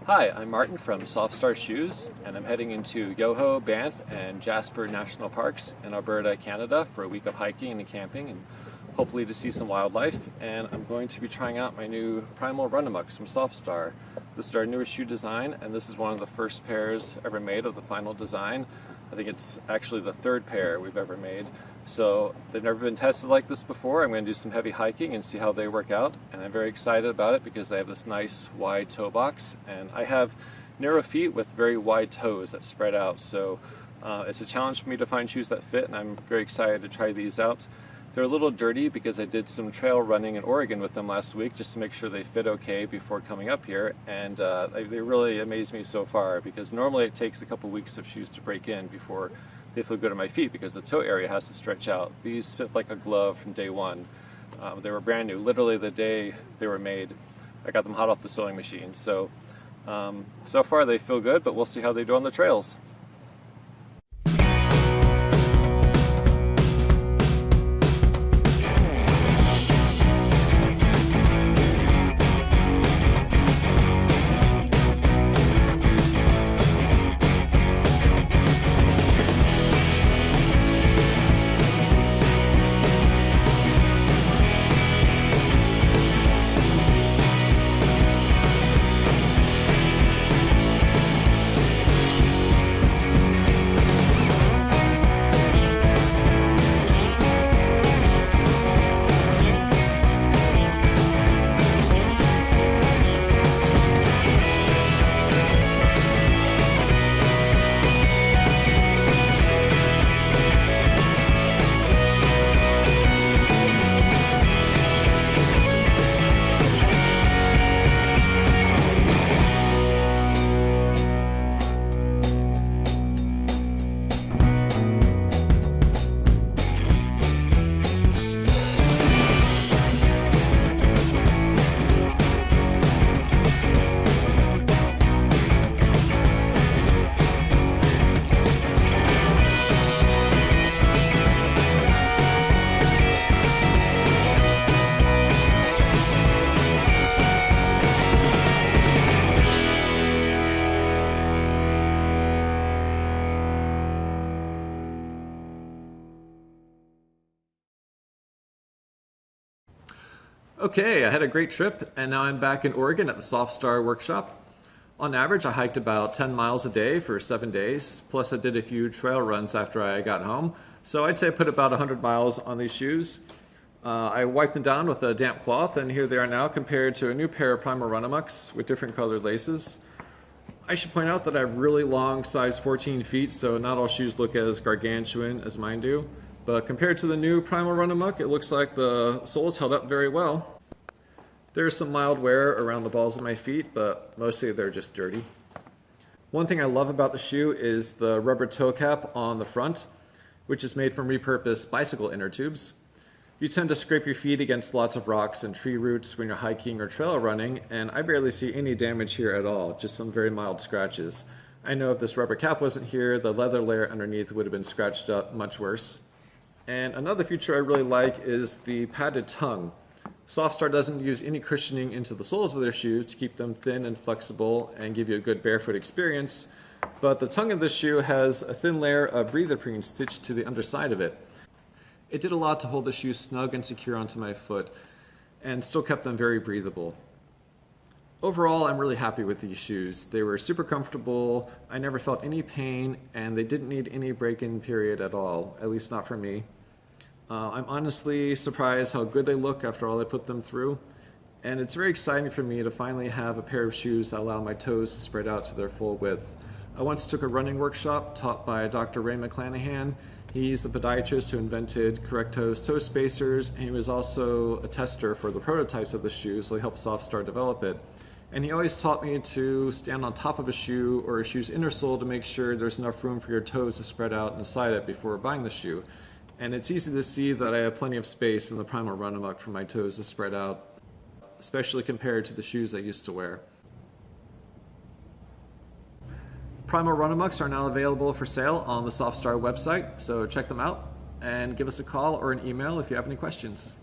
Hi, I'm Martin from Softstar Shoes, and I'm heading into Yoho, Banff, and Jasper National Parks in Alberta, Canada for a week of hiking and camping and hopefully to see some wildlife. And I'm going to be trying out my new Primal RunAmocs from Softstar. This is our newest shoe design, and this is one of the first pairs ever made of the final design. I think it's actually the third pair we've ever made. So they've never been tested like this before. I'm going to do some heavy hiking and see how they work out, and I'm very excited about it because they have this nice wide toe box, and I have narrow feet with very wide toes that spread out, so it's a challenge for me to find shoes that fit, and I'm very excited to try these out. They're a little dirty because I did some trail running in Oregon with them last week just to make sure they fit okay before coming up here, and they really amaze me so far because normally it takes a couple weeks of shoes to break in before they feel good on my feet because the toe area has to stretch out. These fit like a glove from day one. They were brand new, literally the day they were made. I got them hot off the sewing machine. So, so far they feel good, but we'll see how they do on the trails. Okay, I had a great trip, and now I'm back in Oregon at the Softstar workshop. On average, I hiked about 10 miles a day for 7 days, plus I did a few trail runs after I got home. So I'd say I put about 100 miles on these shoes. I wiped them down with a damp cloth, and here they are now compared to a new pair of Primal RunAmocs with different colored laces. I should point out that I have really long, size 14 feet, so not all shoes look as gargantuan as mine do. But compared to the new Primal RunAmoc, it looks like the soles held up very well. There's some mild wear around the balls of my feet, but mostly they're just dirty. One thing I love about the shoe is the rubber toe cap on the front, which is made from repurposed bicycle inner tubes. You tend to scrape your feet against lots of rocks and tree roots when you're hiking or trail running, and I barely see any damage here at all, just some very mild scratches. I know if this rubber cap wasn't here, the leather layer underneath would have been scratched up much worse. And another feature I really like is the padded tongue. Softstar doesn't use any cushioning into the soles of their shoes to keep them thin and flexible and give you a good barefoot experience, but the tongue of the shoe has a thin layer of breather-preen stitched to the underside of it. It did a lot to hold the shoe snug and secure onto my foot and still kept them very breathable. Overall, I'm really happy with these shoes. They were super comfortable, I never felt any pain, and they didn't need any break-in period at all, at least not for me. I'm honestly surprised how good they look after all I put them through, and it's very exciting for me to finally have a pair of shoes that allow my toes to spread out to their full width. I once took a running workshop taught by Dr. Ray McClanahan. He's the podiatrist who invented Correct Toes toe spacers, and he was also a tester for the prototypes of the shoe, so he helped Softstar develop it. And he always taught me to stand on top of a shoe or a shoe's inner sole to make sure there's enough room for your toes to spread out inside it before buying the shoe. And it's easy to see that I have plenty of space in the Primal RunAmoc for my toes to spread out, especially compared to the shoes I used to wear. Primal RunAmocs are now available for sale on the Softstar website, so check them out. and give us a call or an email if you have any questions.